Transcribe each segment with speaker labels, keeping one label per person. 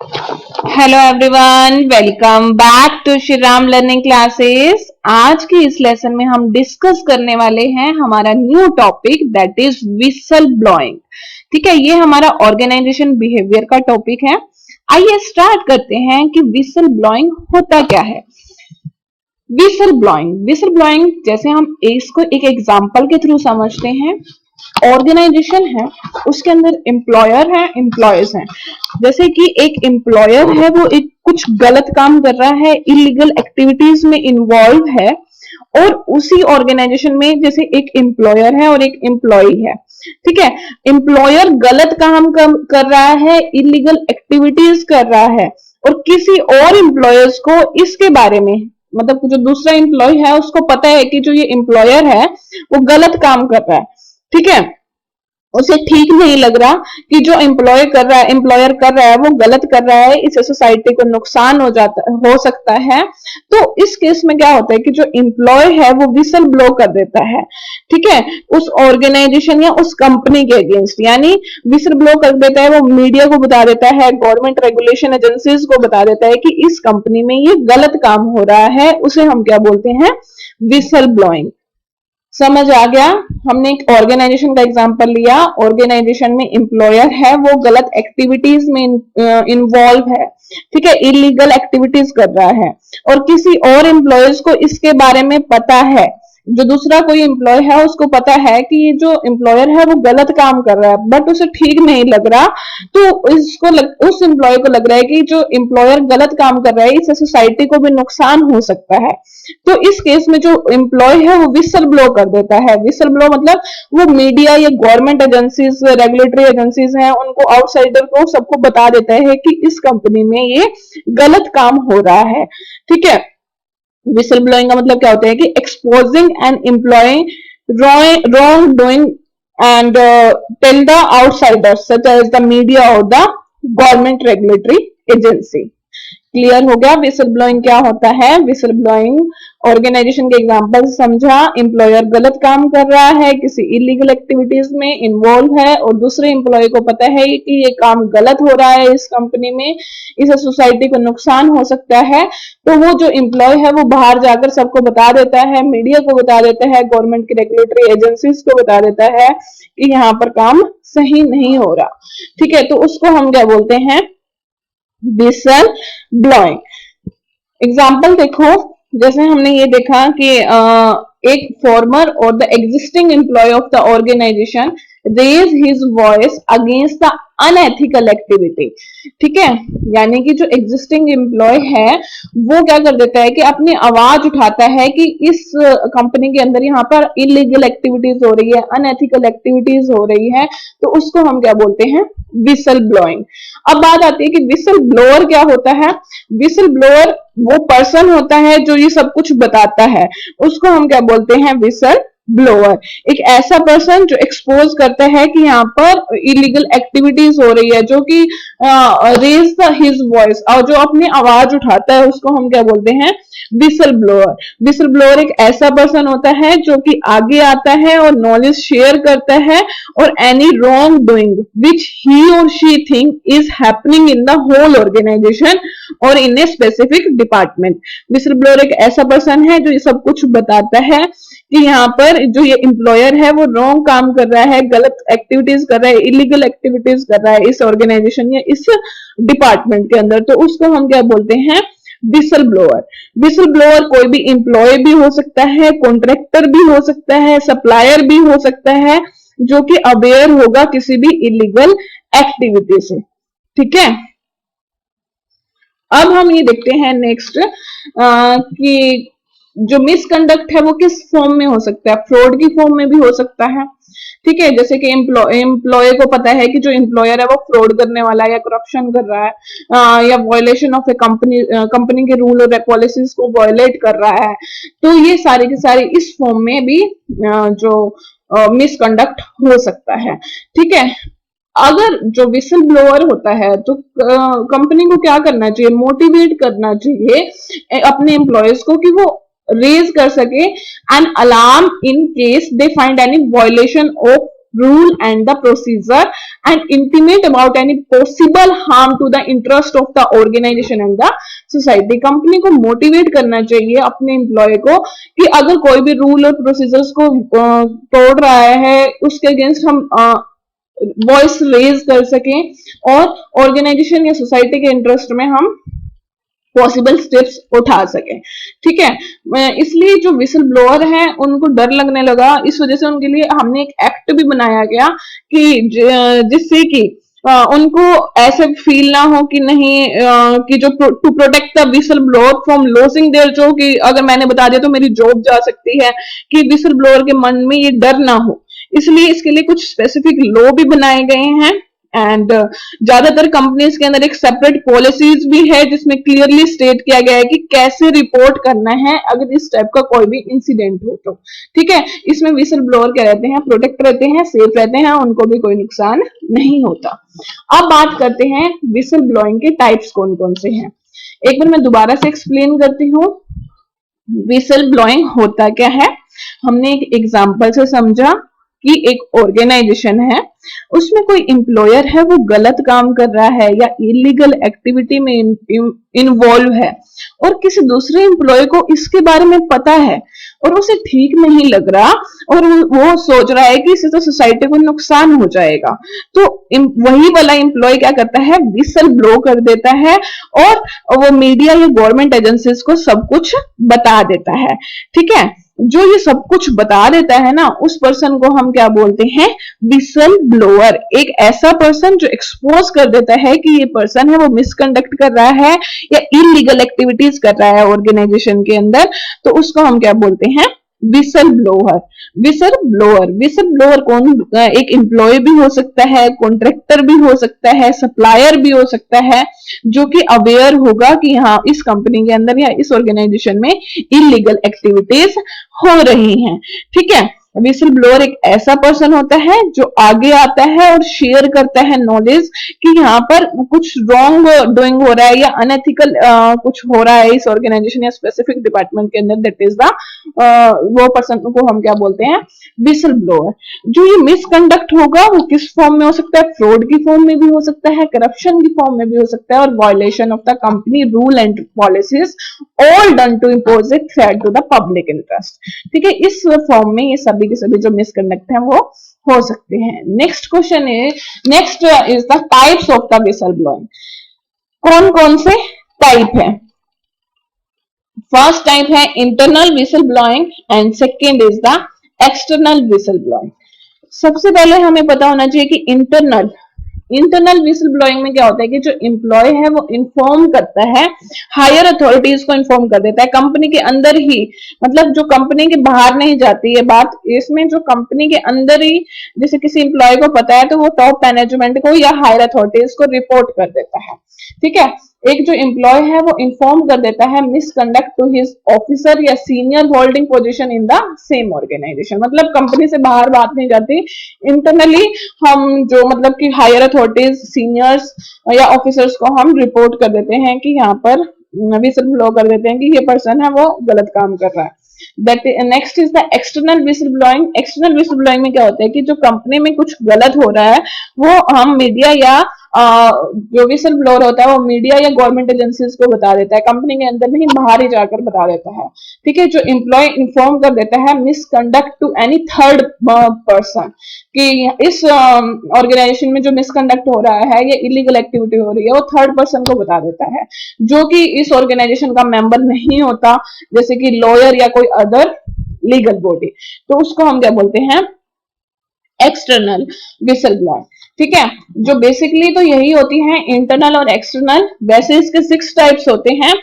Speaker 1: Hello everyone, welcome back to Shri Ram learning classes. आज की इस लेसन में हम डिस्कस करने वाले हैं हमारा new topic that is whistle blowing. ठीक है, ये हमारा ऑर्गेनाइजेशन बिहेवियर का टॉपिक है। आइए स्टार्ट करते हैं कि विसल ब्लोइंग होता क्या है। विसल ब्लोइंग जैसे हम इसको एक एग्जांपल के थ्रू समझते हैं। ऑर्गेनाइजेशन है, उसके अंदर एम्प्लॉयर है, एम्प्लॉयज हैं। जैसे कि एक एम्प्लॉयर है, वो एक कुछ गलत काम कर रहा है, इलीगल एक्टिविटीज में इन्वॉल्व है, और उसी ऑर्गेनाइजेशन में जैसे एक एम्प्लॉयर है और एक एम्प्लॉय है। ठीक है, एम्प्लॉयर गलत काम कर रहा है, इलीगल एक्टिविटीज कर रहा है, और किसी और एम्प्लॉयर्स को इसके बारे में, मतलब जो दूसरा एम्प्लॉय है उसको पता है कि जो ये एम्प्लॉयर है वो गलत काम कर रहा है। ठीक है, उसे ठीक नहीं लग रहा कि जो एम्प्लॉयर कर रहा है वो गलत कर रहा है, इससे सोसाइटी को नुकसान हो सकता है। तो इस केस में क्या होता है कि जो एम्प्लॉय है वो विसल ब्लो कर देता है। ठीक है, उस ऑर्गेनाइजेशन या उस कंपनी के अगेंस्ट, यानी विसल ब्लो कर देता है। वो मीडिया को बता देता है, गवर्नमेंट रेगुलेशन एजेंसीज को बता देता है कि इस कंपनी में ये गलत काम हो रहा है। उसे हम क्या बोलते हैं? Whistle blowing. समझ आ गया? हमने एक ऑर्गेनाइजेशन का एग्जांपल लिया। ऑर्गेनाइजेशन में एम्प्लॉयर है, वो गलत एक्टिविटीज में इन्वॉल्व है। ठीक है, इलीगल एक्टिविटीज कर रहा है, और किसी और एम्प्लॉयर्स को इसके बारे में पता है। जो दूसरा कोई एम्प्लॉय है उसको पता है कि ये जो एम्प्लॉयर है वो गलत काम कर रहा है, बट उसे ठीक नहीं लग रहा। तो उस एम्प्लॉय को लग रहा है कि जो एम्प्लॉयर गलत काम कर रहा है इससे सोसाइटी को भी नुकसान हो सकता है। तो इस केस में जो एम्प्लॉय है वो विसल ब्लो कर देता है। विसल ब्लो मतलब वो मीडिया या गवर्नमेंट एजेंसीज, रेगुलेटरी एजेंसीज हैं, उनको, आउटसाइडर को, सबको बता देता है कि इस कंपनी में ये गलत काम हो रहा है। ठीक है, विसल ब्लोइंग का मतलब क्या होता है कि exposing and employing wrong doing and tell the outsiders such as the media और the government regulatory agency. Clear हो गया विसल ब्लोइंग क्या होता है? विसल ब्लोइंग ऑर्गेनाइजेशन के एग्जांपल समझा। एम्प्लॉयर गलत काम कर रहा है, किसी इलीगल एक्टिविटीज में इन्वॉल्व है, और दूसरे एम्प्लॉय को पता है कि ये काम गलत हो रहा है इस कंपनी में, इससे सोसाइटी को नुकसान हो सकता है। तो वो जो एम्प्लॉय है वो बाहर जाकर सबको बता देता है, मीडिया को बता देता है, गवर्नमेंट की रेगुलेटरी एजेंसीज को बता देता है कि यहाँ पर काम सही नहीं हो रहा। ठीक है, तो उसको हम क्या बोलते हैं? Whistle blowing. एग्जाम्पल देखो, जैसे हमने ये देखा कि एक फॉर्मर और the existing employ of the organisation raise his voice against the unethical activity. ठीक है, यानी कि जो एग्जिस्टिंग एम्प्लॉय है वो क्या कर देता है कि अपनी आवाज उठाता है कि इस कंपनी के अंदर यहाँ पर इलीगल एक्टिविटीज हो रही है, अनएथिकल एक्टिविटीज हो रही है। तो उसको हम क्या बोलते हैं? Whistle blowing. अब बात आती है कि विसल ब्लोअर क्या होता है। विसल ब्लोअर वो पर्सन होता है जो ये सब कुछ बताता है, उसको हम क्या बोलते हैं? Whistle blower. एक ऐसा पर्सन जो एक्सपोज करता है कि यहाँ पर इलीगल एक्टिविटीज हो रही है, जो कि रेज द हिज वॉइस, और जो अपनी आवाज उठाता है, उसको हम क्या बोलते हैं? Whistle blower. विसल ब्लोअर एक ऐसा पर्सन होता है जो कि आगे आता है और नॉलेज शेयर करता है, और any wrong doing which he और she think is happening in the whole organisation और in a specific department. Whistle blower एक ऐसा पर्सन है जो ये सब कुछ बताता है कि यहाँ पर जो ये एम्प्लॉयर है वो रॉन्ग काम कर रहा है, गलत एक्टिविटीज कर रहा है, इलीगल एक्टिविटीज कर रहा है इस ऑर्गेनाइजेशन या इस डिपार्टमेंट के अंदर। तो उसको हम क्या बोलते हैं? Whistle blower. विसल ब्लोअर कोई भी एम्प्लॉय भी हो सकता है, कॉन्ट्रैक्टर भी हो सकता है, सप्लायर भी हो सकता है, जो कि अवेयर होगा किसी भी इलीगल एक्टिविटी से। ठीक है, अब हम ये देखते हैं नेक्स्ट कि जो मिसकंडक्ट है वो किस फॉर्म में हो सकता है? फ्रॉड की फॉर्म में भी हो सकता है। ठीक है, जैसे कि एम्प्लॉय को पता है कि जो एम्प्लॉयर है वो फ्रॉड करने वाला है या करप्शन कर रहा है, या वायलेशन ऑफ ए कंपनी के रूल और पॉलिसीज को वायलेट कर रहा है। तो ये सारी की सारी इस फॉर्म में भी जो मिसकंडक्ट हो सकता है। ठीक है, अगर जो विसल ब्लोअर होता है तो कंपनी को क्या करना चाहिए? मोटिवेट करना चाहिए अपने एम्प्लॉयज को कि वो रेज कर सके an alarm in case they find any violation of rule and the procedure and intimate about any possible harm to the interest of the organization and the society. Company को motivate करना चाहिए अपने employ को कि अगर कोई भी rule और प्रोसीजर्स को तोड़ रहा है उसके अगेंस्ट हम वॉइस रेज कर सकें और ऑर्गेनाइजेशन या सोसाइटी के इंटरेस्ट में हम पॉसिबल स्टेप्स उठा सके। ठीक है, इसलिए जो विसल ब्लोअर हैं उनको डर लगने लगा, इस वजह से उनके लिए हमने एक एक्ट भी बनाया गया कि जिससे कि उनको ऐसे फील ना हो कि नहीं कि जो to protect the whistle blower from losing their job, कि अगर मैंने बता दिया तो मेरी जॉब जा सकती है, कि विसल ब्लोअर के मन में ये डर ना हो। इसलिए इसके लिए कुछ स्पेसिफिक लॉ भी बनाए गए हैं एंड ज्यादातर कंपनीज के अंदर एक सेपरेट पॉलिसीज भी है जिसमें क्लियरली स्टेट किया गया है कि कैसे रिपोर्ट करना है अगर इस टाइप का कोई भी इंसिडेंट हो तो। ठीक है, इसमें विसल ब्लोअर क्या रहते हैं, प्रोटेक्ट रहते हैं, सेफ रहते हैं, उनको भी कोई नुकसान नहीं होता। अब बात करते हैं विसल ब्लोइंग के टाइप्स कौन कौन से हैं। एक बार मैं दोबारा से एक्सप्लेन करती हूँ विसल ब्लोइंग होता क्या है। हमने एक एग्जाम्पल से समझा कि एक ऑर्गेनाइजेशन है, उसमें कोई एम्प्लॉयर है वो गलत काम कर रहा है या इलीगल एक्टिविटी में इन्वॉल्व है और किसी दूसरे एम्प्लॉय को इसके बारे में पता है और उसे ठीक नहीं लग रहा और वो सोच रहा है कि इससे तो सोसाइटी को नुकसान हो जाएगा, तो वही वाला एम्प्लॉय क्या करता है, विसल ब्लो कर देता है और वो मीडिया या गवर्नमेंट एजेंसीज को सब कुछ बता देता है। ठीक है, जो ये सब कुछ बता देता है ना उस पर्सन को हम क्या बोलते हैं, विसल ब्लोअर। एक ऐसा पर्सन जो एक्सपोज कर देता है कि ये पर्सन है वो मिसकंडक्ट कर रहा है या इलीगल एक्टिविटीज कर रहा है ऑर्गेनाइजेशन के अंदर, तो उसको हम क्या बोलते हैं, whistle blower. Whistle blower, whistle blower कौन, एक एम्प्लॉय भी हो सकता है, कॉन्ट्रैक्टर भी हो सकता है, सप्लायर भी हो सकता है, जो कि अवेयर होगा कि हाँ इस कंपनी के अंदर या इस ऑर्गेनाइजेशन में इलीगल एक्टिविटीज हो रही हैं। ठीक है, विसल ब्लोअर एक ऐसा पर्सन होता है जो आगे आता है और शेयर करता है नॉलेज कि यहाँ पर कुछ रॉन्ग डूइंग हो रहा है या अनएथिकल कुछ हो रहा है इस ऑर्गेनाइजेशन या स्पेसिफिक डिपार्टमेंट के अंदर, दैट इज द वो पर्सन को हम क्या बोलते हैं, विसल ब्लोअर। जो ये मिसकंडक्ट होगा वो किस फॉर्म में हो सकता है, फ्रॉड की फॉर्म में भी हो सकता है, करप्शन की फॉर्म में भी हो सकता है और violation of the company rule and policies all done to impose a threat to the public interest. ठीक है, इस फॉर्म में ये सभी के सभी जो मिसकंडक्ट है वो हो सकते हैं। Next question is the types of the whistle blowing. कौन कौन से टाइप है? फर्स्ट टाइप है internal whistle blowing and second is the external whistle blowing. सबसे पहले हमें पता होना चाहिए कि इंटरनल विसल ब्लोइंग में क्या होता है कि जो एम्प्लॉय है वो इन्फॉर्म करता है, हायर अथॉरिटीज को इन्फॉर्म कर देता है कंपनी के अंदर ही, मतलब जो कंपनी के बाहर नहीं जाती है बात। इसमें जो कंपनी के अंदर ही जैसे किसी एम्प्लॉय को पता है तो वो टॉप मैनेजमेंट को या हायर अथॉरिटीज को रिपोर्ट कर देता है। ठीक है, एक जो एम्प्लॉय है वो इन्फॉर्म कर देता है मिसकंडक्ट टू हिज ऑफिसर या senior holding position in the same organisation, मतलब कंपनी से बाहर बात नहीं जाती, इंटरनली हम जो मतलब कि हायर अथॉरिटीज, सीनियर्स या ऑफिसर्स को हम रिपोर्ट कर देते हैं कि यहाँ पर विसल ब्लो कर देते हैं कि ये पर्सन है वो गलत काम कर रहा है। That next is the external whistle blowing. External whistle blowing में क्या होता है कि जो कंपनी में कुछ गलत हो रहा है वो हम मीडिया या जो विसल ब्लोअर होता है वो मीडिया या गवर्नमेंट एजेंसीज को बता देता है, कंपनी के अंदर नहीं बाहर ही जाकर बता देता है। ठीक है, जो एम्प्लॉय इन्फॉर्म कर देता है misconduct to any third person कि इस ऑर्गेनाइजेशन में जो मिसकंडक्ट हो रहा है या इलीगल एक्टिविटी हो रही है वो थर्ड पर्सन को बता देता है जो कि इस ऑर्गेनाइजेशन का मेंबर नहीं होता, जैसे कि लॉयर या कोई अदर लीगल बॉडी, तो उसको हम क्या बोलते हैं, एक्सटर्नल विसल ब्लोअर। ठीक है, जो बेसिकली तो यही होती है इंटरनल और एक्सटर्नल। वैसे इसके 6 टाइप्स होते हैं,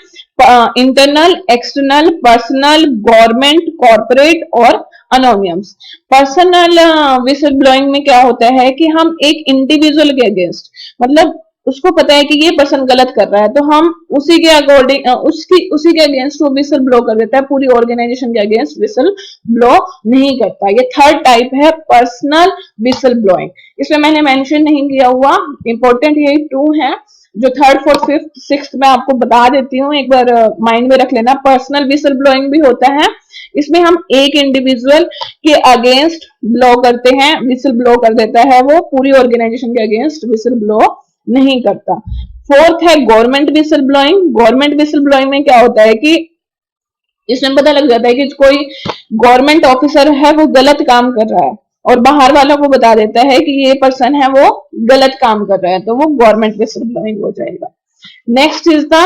Speaker 1: internal, external, personal, government, corporate और अनोनिमस। पर्सनल विसल ब्लोइंग में क्या होता है कि हम एक इंडिविजुअल के अगेंस्ट, मतलब उसको पता है कि ये पर्सन गलत कर रहा है तो हम उसी के अकॉर्डिंग उसी के अगेंस्ट वो विसल ब्लो कर देता है, पूरी ऑर्गेनाइजेशन के अगेंस्ट विसल ब्लो नहीं करता। ये थर्ड टाइप है पर्सनल विसल ब्लोइंग। इसमें मैंने मेंशन नहीं किया हुआ, इंपॉर्टेंट यही 2 है, जो थर्ड, फोर्थ, फिफ्थ, सिक्स्थ मैं आपको बता देती हूँ, एक बार माइंड में रख लेना। पर्सनल विसल ब्लोइंग भी होता है, इसमें हम एक इंडिविजुअल के अगेंस्ट ब्लो करते हैं, विसल ब्लो कर देता है, वो पूरी ऑर्गेनाइजेशन के अगेंस्ट विसल ब्लो नहीं करता। फोर्थ है government whistle blowing. Government whistle blowing में क्या होता है कि इसमें पता लग जाता है कि कोई गवर्नमेंट ऑफिसर है वो गलत काम कर रहा है और बाहर वालों को बता देता है कि ये पर्सन है वो गलत काम कर रहा है, तो वो गवर्नमेंट विसल ब्लोइंग हो जाएगा। Next is the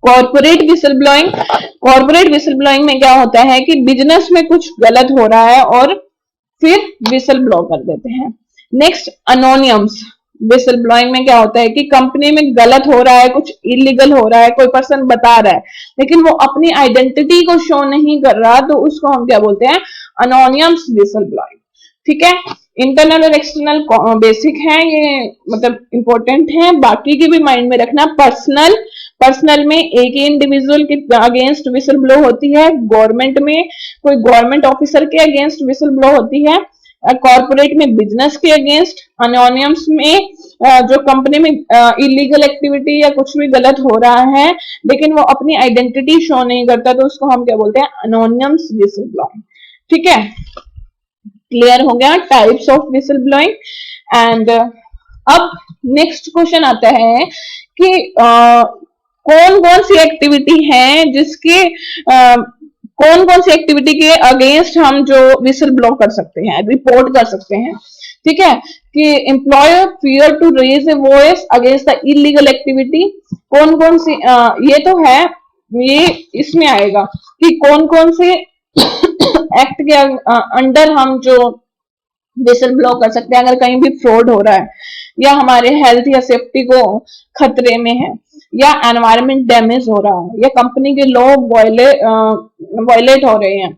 Speaker 1: corporate whistle blowing. Corporate whistle blowing में क्या होता है कि बिजनेस में कुछ गलत हो रहा है और फिर विसल ब्लो कर देते हैं। नेक्स्ट अनोनियम्स विसल ब्लोइंग में क्या होता है कि कंपनी में गलत हो रहा है, कुछ इलीगल हो रहा है, कोई पर्सन बता रहा है लेकिन वो अपनी आइडेंटिटी को शो नहीं कर रहा, तो उसको हम क्या बोलते हैं, अनोनियम्स विसल ब्लोइंग। ठीक है, इंटरनल और एक्सटर्नल बेसिक है ये, मतलब इंपॉर्टेंट है, बाकी की भी माइंड में रखना। पर्सनल, पर्सनल में एक ही इंडिविजुअल के अगेंस्ट विसल ब्लो होती है, गवर्नमेंट में कोई गवर्नमेंट ऑफिसर के अगेंस्ट विसल ब्लो होती है, कॉर्पोरेट में बिजनेस के अगेंस्ट, अनोनियम्स में जो कंपनी में इलीगल एक्टिविटी या कुछ भी गलत हो रहा है लेकिन वो अपनी आइडेंटिटी शो नहीं करता, तो उसको हम क्या बोलते हैं, अनोनियम्स विसल ब्लोइंग। ठीक है, क्लियर हो गया types of whistle blowing. And अब नेक्स्ट क्वेश्चन आता है कि कौन कौन सी एक्टिविटी है जिसके कौन कौन सी एक्टिविटी के अगेंस्ट हम जो विसल ब्लो कर सकते हैं, रिपोर्ट कर सकते हैं। ठीक है, कि employer fear to raise a voice against the illegal activity. कौन कौन सी ये तो है, ये इसमें आएगा कि कौन कौन से एक्ट के अंडर हम जो विसल ब्लो कर सकते हैं अगर कहीं भी फ्रॉड हो रहा है या हमारे हेल्थ या सेफ्टी को खतरे में है या एनवायरमेंट डैमेज हो रहा है या कंपनी के लॉ वायलेट हो रहे हैं,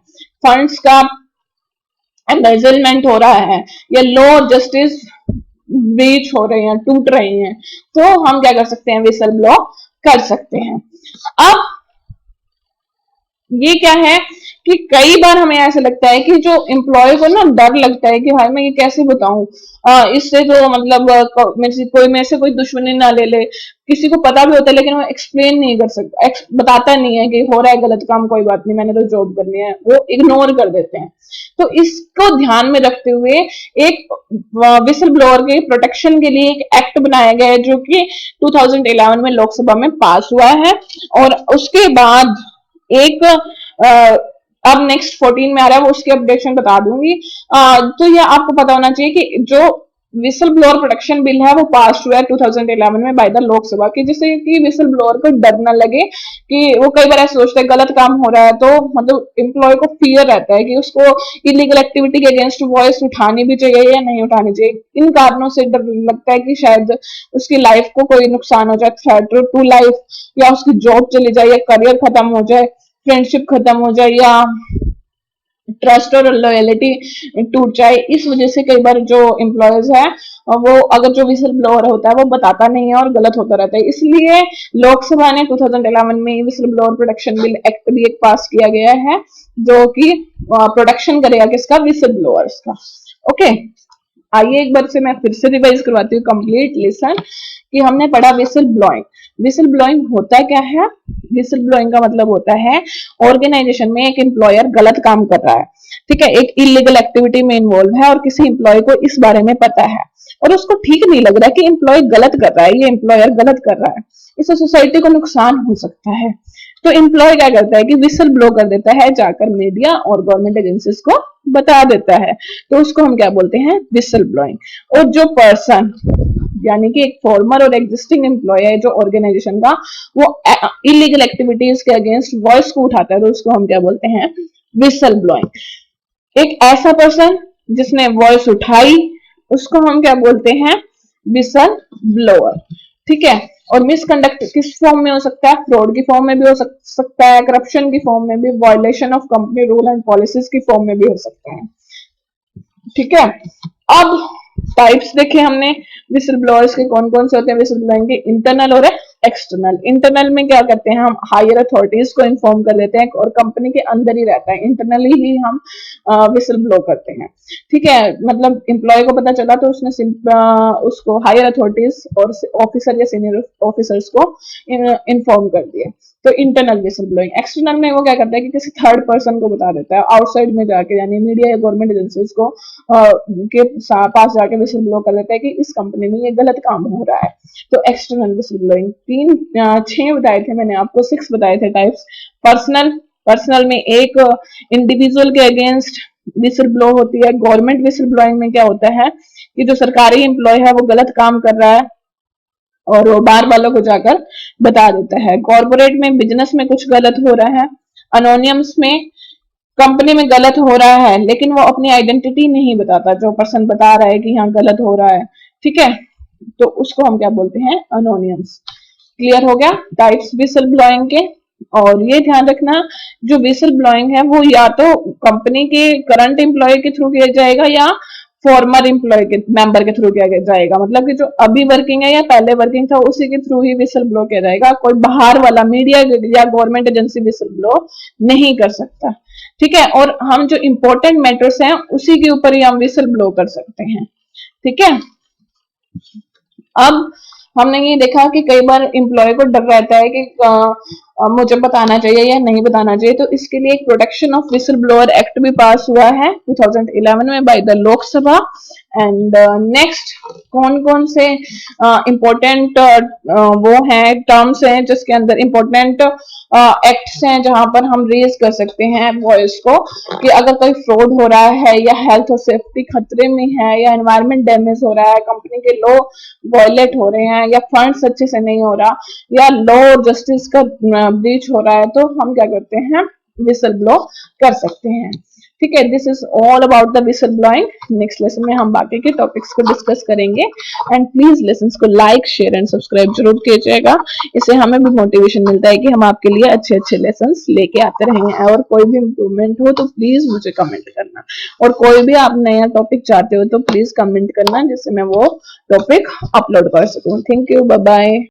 Speaker 1: फंड्स का एम्बेजलमेंट हो रहा है या लॉ जस्टिस ब्रीच हो रहे हैं, टूट रहे हैं, तो हम क्या कर सकते हैं, विसल ब्लो कर सकते हैं। अब ये क्या है कि कई बार हमें ऐसा लगता है कि जो एम्प्लॉय को ना डर लगता है कि भाई मैं ये कैसे बताऊं, इससे तो मतलब मेरे से कोई दुश्मनी ना ले ले, किसी को पता भी होता है लेकिन वो एक्सप्लेन नहीं कर सकता, बताता नहीं है कि हो रहा है गलत काम, कोई बात नहीं मैंने तो जॉब करनी है, वो इग्नोर कर देते हैं। तो इसको ध्यान में रखते हुए एक विसल ब्लोअर के प्रोटेक्शन के लिए एक एक्ट बनाया गया है जो कि 2011 में लोकसभा में पास हुआ है और उसके बाद एक अब नेक्स्ट 14 में आ रहा है, वो उसकी अपडेशन बता दूंगी। तो ये आपको पता होना चाहिए कि जो विसल ब्लोअर प्रोटेक्शन बिल है वो पास हुआ है 2011 में बाय द लोकसभा की, जिससे कि विसल ब्लोअर को डर ना लगे कि वो कई बार ऐसा सोचते हैं गलत काम हो रहा है, तो मतलब एम्प्लॉय को फियर रहता है कि उसको इलीगल एक्टिविटी के अगेंस्ट वॉइस उठानी भी चाहिए या नहीं उठानी चाहिए। इन कारणों से डर लगता है कि शायद उसकी लाइफ को कोई नुकसान हो जाए, थ्रेट टू लाइफ, या उसकी जॉब चली जाए या करियर खत्म हो जाए, फ्रेंडशिप खत्म हो जाए या ट्रस्ट और लॉयलिटी टूट जाए। इस वजह से कई बार जो एम्प्लॉयज है वो अगर जो विसल ब्लोअर होता है वो बताता नहीं है और गलत होता रहता है, इसलिए लोकसभा ने 2011 में whistle blower protection bill act भी एक पास किया गया है जो कि प्रोटेक्शन करेगा किसका, विसल ब्लोअर्स का। ओके, आइए एक बार से मैं फिर से रिवाइज करवाती हूँ कंप्लीट लिसन कि हमने पढ़ा विसल ब्लोइंग। विसल ब्लोइंग होता क्या है, विसल ब्लोइंग का मतलब होता है ऑर्गेनाइजेशन में एक एम्प्लॉयर गलत काम कर रहा है, ठीक है, एक इलीगल एक्टिविटी में इन्वॉल्व है और किसी एम्प्लॉय को इस बारे में पता है और उसको ठीक नहीं लग रहा कि एम्प्लॉय गलत कर रहा है, ये एम्प्लॉयर गलत कर रहा है, इससे सोसाइटी को नुकसान हो सकता है, तो एम्प्लॉय क्या करता है कि विसल ब्लो कर देता है, जाकर मीडिया और गवर्नमेंट एजेंसीज को बता देता है, तो उसको हम क्या बोलते हैं, विसल ब्लोइंग। और जो पर्सन यानी कि एक फॉर्मर और एग्जिस्टिंग एम्प्लॉय है जो ऑर्गेनाइजेशन का, वो इलीगल एक्टिविटीज के अगेंस्ट वॉइस को उठाता है, तो उसको हम क्या बोलते हैं, विसल ब्लोइंग। एक ऐसा पर्सन जिसने वॉइस उठाई उसको हम क्या बोलते हैं, विसल ब्लोअर। ठीक है, और मिसकंडक्ट किस फॉर्म में हो सकता है, फ्रॉड की फॉर्म में भी हो सकता है, करप्शन की फॉर्म में भी, violation of company rule and policies की फॉर्म में भी हो सकता है। ठीक है, अब टाइप्स देखे हमने विसल ब्लोअर्स के कौन कौन से होते हैं विसल ब्लोइंग के, इंटरनल और एक्सटर्नल। इंटरनल में क्या करते हैं, हम हायर अथॉरिटीज को इन्फॉर्म कर देते हैं और कंपनी के अंदर ही रहता है, इंटरनली ही हम विसल ब्लो करते हैं। ठीक है, मतलब एम्प्लॉय को पता चला तो उसने उसको हायर अथॉरिटीज और ऑफिसर या सीनियर ऑफिसर्स को इन्फॉर्म कर दिया, तो इंटरनल विसल ब्लोइंग। एक्सटर्नल में वो क्या करता है कि किसी थर्ड पर्सन को बता देता है, आउटसाइड में जाके, यानी मीडिया या गवर्नमेंट एजेंसीज को के पास जाके विसल ब्लो कर लेता है कि इस कंपनी में ये गलत काम हो रहा है। तो एक्सटर्नल विसल ब्लोइंग 6 बताए थे मैंने आपको, 6 बताए थे टाइप्स। पर्सनल में एक इंडिविजुअल के अगेंस्ट विसल ब्लो होती है। गवर्नमेंट विसल ब्लोइंग में क्या होता है कि जो सरकारी एम्प्लॉय है वो गलत काम कर रहा है और वो बार वालों को जाकर बता देता है। कॉर्पोरेट में, बिजनेस में कुछ गलत हो रहा है। अनोनियम्स में कंपनी में गलत हो रहा है लेकिन वो अपनी आइडेंटिटी नहीं बताता, जो पर्सन बता रहा है कि यहाँ गलत हो रहा है, ठीक है, तो उसको हम क्या बोलते हैं, अनोनियम्स। क्लियर हो गया टाइप्स विसल ब्लोइंग के। और ये ध्यान रखना, जो विसल ब्लोइंग है वो या तो कंपनी के करंट एम्प्लॉय के थ्रू किया जाएगा या फॉर्मर एम्प्लॉय के मेंबर के थ्रू किया जाएगा। मतलब कि जो अभी वर्किंग है या पहले वर्किंग था उसी के थ्रू ही विसल ब्लो किया जाएगा। कोई बाहर वाला मीडिया या गवर्नमेंट एजेंसी विसल ब्लो नहीं कर सकता, ठीक है। और हम जो इंपॉर्टेंट मैटर्स हैं उसी के ऊपर ही हम विसल ब्लो कर सकते हैं, ठीक है। अब हमने ये देखा कि कई बार एम्प्लॉय को डर रहता है कि मुझे बताना चाहिए या नहीं बताना चाहिए, तो इसके लिए एक protection of whistle blower act भी पास हुआ है 2011 में by the Lok Sabha. And next कौन कौन से इंपॉर्टेंट वो हैं, टर्म्स हैं जिसके अंदर इंपॉर्टेंट एक्ट्स हैं जहां पर हम रेज कर सकते हैं वॉइस को कि अगर कोई फ्रॉड हो रहा है या हेल्थ और सेफ्टी खतरे में है या एनवायरमेंट डैमेज हो रहा है, कंपनी के लॉ वायलेट हो रहे हैं या फंड्स अच्छे से नहीं हो रहा या लॉ और जस्टिस का ब्रीच हो रहा है, तो हम क्या करते हैं, विसल ब्लो कर सकते हैं, ठीक है। This is all about the whistle blowing. Next lesson में हम बाकी के टॉपिक्स को डिस्कस करेंगे। एंड प्लीज लेसन्स को लाइक, शेयर एंड सब्सक्राइब जरूर कीजिएगा, इससे हमें भी मोटिवेशन मिलता है कि हम आपके लिए अच्छे अच्छे लेसन्स लेके आते रहेंगे। और कोई भी इम्प्रूवमेंट हो तो प्लीज मुझे कमेंट करना, और कोई भी आप नया टॉपिक चाहते हो तो प्लीज कमेंट करना जिससे मैं वो टॉपिक अपलोड कर सकूं। Thank you, bye bye.